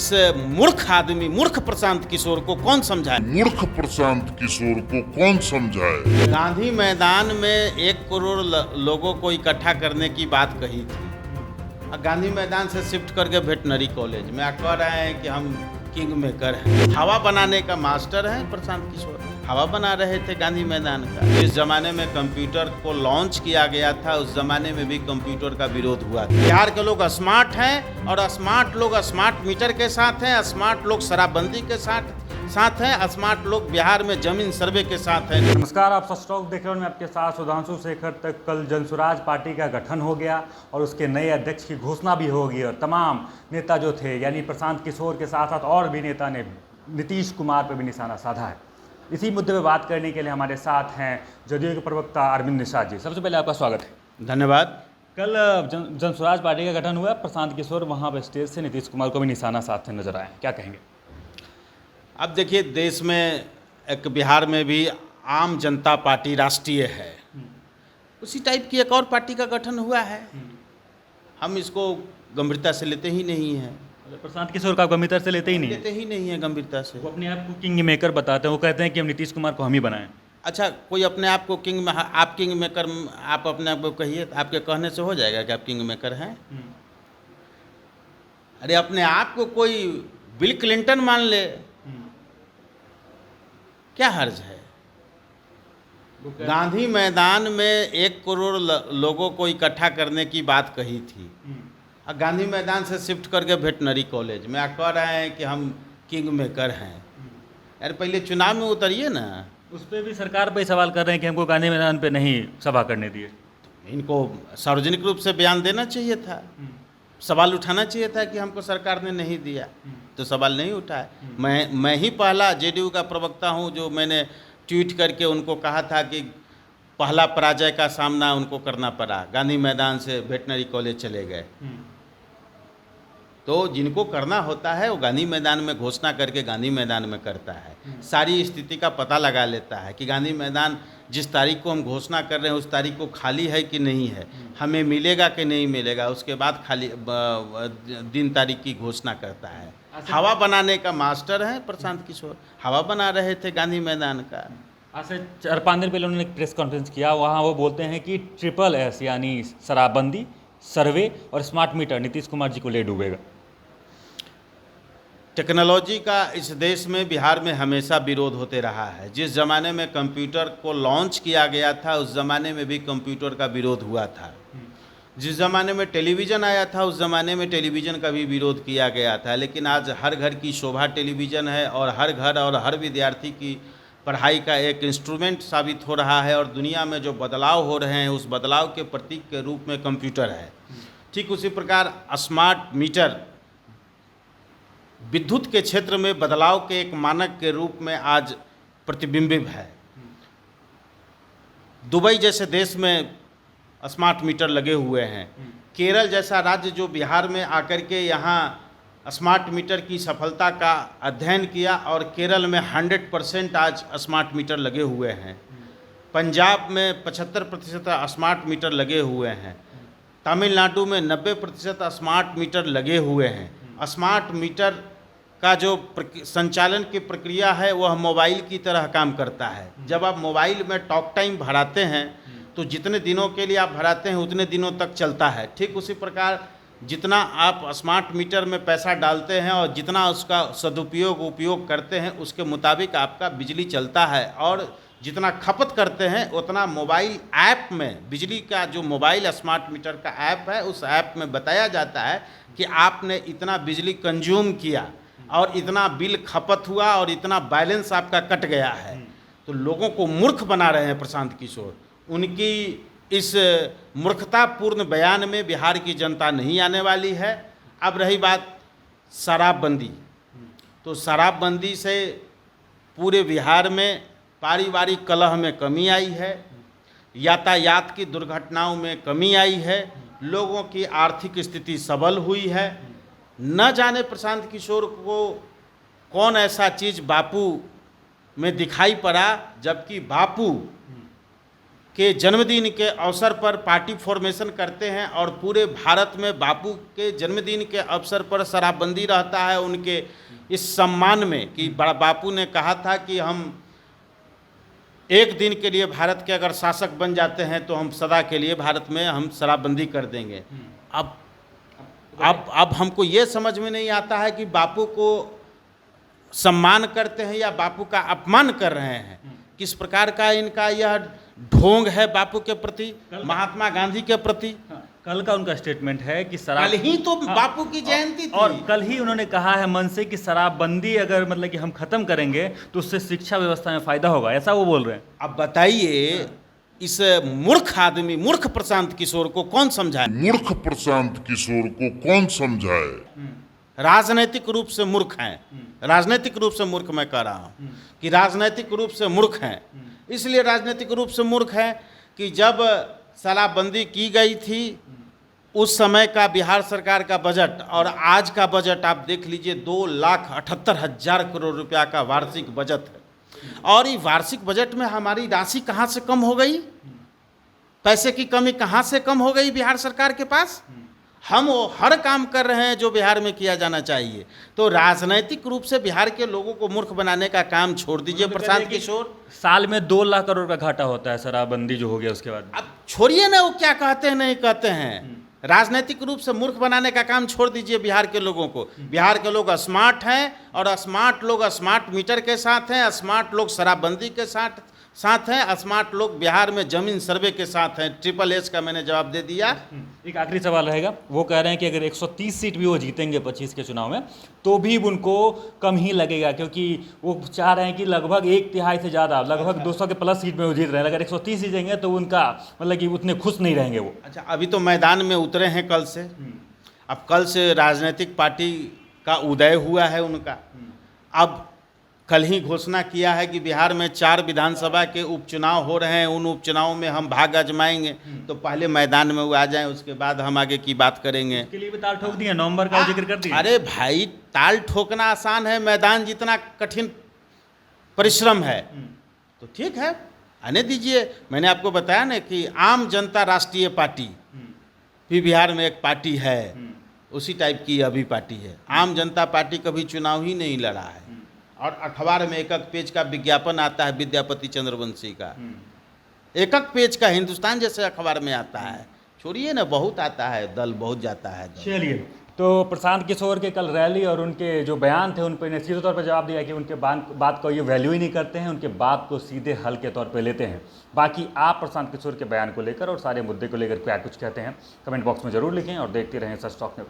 इस मूर्ख आदमी, मूर्ख प्रशांत किशोर को कौन समझाए? मूर्ख प्रशांत किशोर को कौन समझाए? गांधी मैदान में 1 करोड़ लोगों को इकट्ठा करने की बात कही थी। गांधी मैदान से शिफ्ट करके वेटनरी कॉलेज में कह रहे हैं कि हम किंग मेकर हैं। हवा बनाने का मास्टर है प्रशांत किशोर। हवा बना रहे थे गांधी मैदान का। जिस जमाने में कंप्यूटर को लॉन्च किया गया था, उस जमाने में भी कंप्यूटर का विरोध हुआ था। बिहार के लोग स्मार्ट हैं और स्मार्ट लोग स्मार्ट मीटर के साथ हैं, स्मार्ट लोग शराबबंदी के साथ हैं, स्मार्ट लोग बिहार में जमीन सर्वे के साथ हैं। नमस्कार, आप सच टॉक देख रहे हो। मैं आपके साथ सुधांशु शेखर। तक कल जनसुराज पार्टी का गठन हो गया और उसके नए अध्यक्ष की घोषणा भी हो गई और तमाम नेता जो थे यानी प्रशांत किशोर के साथ साथ और भी नेता ने नीतीश कुमार पर भी निशाना साधा है। इसी मुद्दे पर बात करने के लिए हमारे साथ हैं जदयू के प्रवक्ता अरविंद निषाद जी। सबसे पहले आपका स्वागत है। धन्यवाद। कल जनसुराज पार्टी का गठन हुआ, प्रशांत किशोर वहाँ पर स्टेज से नीतीश कुमार को भी निशाना साधते नजर आए, क्या कहेंगे? अब देखिए, देश में एक बिहार में भी आम जनता पार्टी राष्ट्रीय है, उसी टाइप की एक और पार्टी का गठन हुआ है। हम इसको गंभीरता से लेते ही नहीं हैं। प्रशांत किशोर का गंभीरता से लेते ही नहीं है गंभीरता से। वो अपने आप को किंग मेकर बताते हैं। वो कहते हैं कि हम नीतीश कुमार को हम ही बनाएं। अच्छा, कोई अपने आप को किंग में, आप किंग मेकर, आप अपने आप को कहिए, आपके कहने से हो जाएगा कि आप किंग मेकर हैं? अरे अपने आप को कोई बिल क्लिंटन मान ले, क्या हर्ज है? गांधी मैदान में 1 करोड़ लोगों को इकट्ठा करने की बात कही थी। गांधी मैदान से शिफ्ट करके वेटनरी कॉलेज में कह रहे हैं कि हम किंग मेकर हैं। यार पहले चुनाव में उतरिए ना। उस पर भी सरकार पे सवाल कर रहे हैं कि हमको गांधी मैदान पे नहीं सभा करने दिए। इनको सार्वजनिक रूप से बयान देना चाहिए था, सवाल उठाना चाहिए था कि हमको सरकार ने नहीं दिया, तो सवाल नहीं उठाए। मैं ही पहला जेडीयू का प्रवक्ता हूं जो मैंने ट्वीट करके उनको कहा था कि पहला पराजय का सामना उनको करना पड़ा, गांधी मैदान से वेटनरी कॉलेज चले गए। तो जिनको करना होता है वो गांधी मैदान में घोषणा करके गांधी मैदान में करता है, सारी स्थिति का पता लगा लेता है कि गांधी मैदान जिस तारीख को हम घोषणा कर रहे हैं उस तारीख को खाली है कि नहीं है, हमें मिलेगा कि नहीं मिलेगा, उसके बाद खाली दिन तारीख की घोषणा करता है। हवा बनाने का मास्टर है प्रशांत किशोर। हवा बना रहे थे गांधी मैदान का। आज से 4-5 दिन पहले उन्होंने एक प्रेस कॉन्फ्रेंस किया, वहाँ वो बोलते हैं कि SSS यानी शराबबंदी, सर्वे और स्मार्ट मीटर नीतीश कुमार जी को ले डूबेगा। टेक्नोलॉजी का इस देश में, बिहार में हमेशा विरोध होते रहा है। जिस ज़माने में कंप्यूटर को लॉन्च किया गया था, उस ज़माने में भी कंप्यूटर का विरोध हुआ था। जिस ज़माने में टेलीविज़न आया था, उस ज़माने में टेलीविज़न का भी विरोध किया गया था। लेकिन आज हर घर की शोभा टेलीविज़न है और हर घर और हर विद्यार्थी की पढ़ाई का एक इंस्ट्रूमेंट साबित हो रहा है। और दुनिया में जो बदलाव हो रहे हैं, उस बदलाव के प्रतीक के रूप में कंप्यूटर है। ठीक उसी प्रकार स्मार्ट मीटर विद्युत के क्षेत्र में बदलाव के एक मानक के रूप में आज प्रतिबिंबित है। दुबई जैसे देश में स्मार्ट मीटर लगे हुए हैं। केरल जैसा राज्य जो बिहार में आकर के यहाँ स्मार्ट मीटर की सफलता का अध्ययन किया और केरल में 100% आज स्मार्ट मीटर लगे हुए हैं। पंजाब में 75% स्मार्ट मीटर लगे हुए हैं। तमिलनाडु में 90% स्मार्ट मीटर लगे हुए हैं। स्मार्ट मीटर का जो संचालन की प्रक्रिया है वह मोबाइल की तरह काम करता है। जब आप मोबाइल में टॉक टाइम भराते हैं तो जितने दिनों के लिए आप भराते हैं उतने दिनों तक चलता है। ठीक उसी प्रकार जितना आप स्मार्ट मीटर में पैसा डालते हैं और जितना उसका सदुपयोग उपयोग करते हैं उसके मुताबिक आपका बिजली चलता है। और जितना खपत करते हैं उतना मोबाइल ऐप में, बिजली का जो मोबाइल स्मार्ट मीटर का ऐप है, उस ऐप में बताया जाता है कि आपने इतना बिजली कंज्यूम किया और इतना बिल खपत हुआ और इतना बैलेंस आपका कट गया है। तो लोगों को मूर्ख बना रहे हैं प्रशांत किशोर। उनकी इस मूर्खतापूर्ण बयान में बिहार की जनता नहीं आने वाली है। अब रही बात शराबबंदी, तो शराबबंदी से पूरे बिहार में पारिवारिक कलह में कमी आई है, यातायात की दुर्घटनाओं में कमी आई है, लोगों की आर्थिक स्थिति सबल हुई है। न जाने प्रशांत किशोर को कौन ऐसा चीज़ बापू में दिखाई पड़ा, जबकि बापू के जन्मदिन के अवसर पर पार्टी फॉर्मेशन करते हैं और पूरे भारत में बापू के जन्मदिन के अवसर पर शराबबंदी रहता है उनके इस सम्मान में कि बापू ने कहा था कि हम एक दिन के लिए भारत के अगर शासक बन जाते हैं तो हम सदा के लिए भारत में हम शराबबंदी कर देंगे। अब हमको ये समझ में नहीं आता है कि बापू को सम्मान करते हैं या बापू का अपमान कर रहे हैं। किस प्रकार का इनका यह ढोंग है बापू के प्रति, महात्मा गांधी के प्रति। कल का उनका स्टेटमेंट है कि शराब, कल ही तो बापू की जयंती थी और कल ही उन्होंने कहा है मन से कि शराबबंदी अगर मतलब कि हम खत्म करेंगे तो उससे शिक्षा व्यवस्था में फायदा होगा, ऐसा वो बोल रहे हैं। अब बताइए इस मूर्ख आदमी, मूर्ख प्रशांत किशोर को कौन समझाए? मूर्ख प्रशांत किशोर को कौन समझाए? राजनैतिक रूप से मूर्ख हैं, राजनैतिक रूप से मूर्ख मैं कह रहा हूं कि राजनैतिक रूप से मूर्ख हैं। इसलिए राजनीतिक रूप से मूर्ख है कि जब शराबबंदी की गई थी उस समय का बिहार सरकार का बजट और आज का बजट आप देख लीजिए, 2,78,000 करोड़ रुपया का वार्षिक बजट है। और ये वार्षिक बजट में हमारी राशि कहाँ से कम हो गई, पैसे की कमी कहाँ से कम हो गई बिहार सरकार के पास? हम वो हर काम कर रहे हैं जो बिहार में किया जाना चाहिए। तो राजनैतिक रूप से बिहार के लोगों को मूर्ख बनाने का काम छोड़ दीजिए प्रशांत किशोर। साल में 2 लाख करोड़ का घाटा होता है शराबबंदी जो हो गया उसके बाद। अब छोड़िए ना वो क्या कहते हैं नहीं कहते हैं, राजनीतिक रूप से मूर्ख बनाने का काम छोड़ दीजिए बिहार के लोगों को। बिहार के लोग स्मार्ट हैं और स्मार्ट लोग स्मार्ट मीटर के साथ हैं, स्मार्ट लोग शराबबंदी के साथ हैं, स्मार्ट लोग बिहार में जमीन सर्वे के साथ हैं। SSS का मैंने जवाब दे दिया। एक आखिरी सवाल रहेगा, वो कह रहे हैं कि अगर 130 सीट भी वो जीतेंगे 25 के चुनाव में तो भी उनको कम ही लगेगा, क्योंकि वो चाह रहे हैं कि लगभग 1/3 से ज़्यादा, लगभग 200 के प्लस सीट में वो जीत रहे हैं। अगर 130 जीतेंगे तो उनका मतलब कि उतने खुश नहीं रहेंगे वो। अच्छा, अभी तो मैदान में उतरे हैं कल से। अब कल से राजनीतिक पार्टी का उदय हुआ है उनका। अब कल ही घोषणा किया है कि बिहार में 4 विधानसभा के उपचुनाव हो रहे हैं, उन उपचुनाव में हम भाग आजमाएंगे। तो पहले मैदान में वो आ जाएं, उसके बाद हम आगे की बात करेंगे। इसके लिए भी ताल ठोक दिया, नवंबर का जिक्र कर दिया। अरे भाई, ताल ठोकना आसान है, मैदान जितना कठिन परिश्रम है। तो ठीक है, आने दीजिए। मैंने आपको बताया ना कि आम जनता राष्ट्रीय पार्टी भी बिहार में एक पार्टी है, उसी टाइप की अभी पार्टी है। आम जनता पार्टी कभी चुनाव ही नहीं लड़ा है और अखबार में 1 पेज का विज्ञापन आता है विद्यापति चंद्रवंशी का, 1 पेज का हिंदुस्तान जैसे अखबार में आता है। छोड़िए ना, बहुत आता है दल, बहुत जाता है दल। चलिए, तो प्रशांत किशोर के कल रैली और उनके जो बयान थे उन पर सीधे तौर पर जवाब दिया कि उनके बात को ये वैल्यू ही नहीं करते हैं, उनके बात को सीधे हल के तौर पर लेते हैं। बाकी आप प्रशांत किशोर के बयान को लेकर और सारे मुद्दे को लेकर क्या कुछ कहते हैं कमेंट बॉक्स में जरूर लिखें और देखते रहें सच टॉक न्यूज़।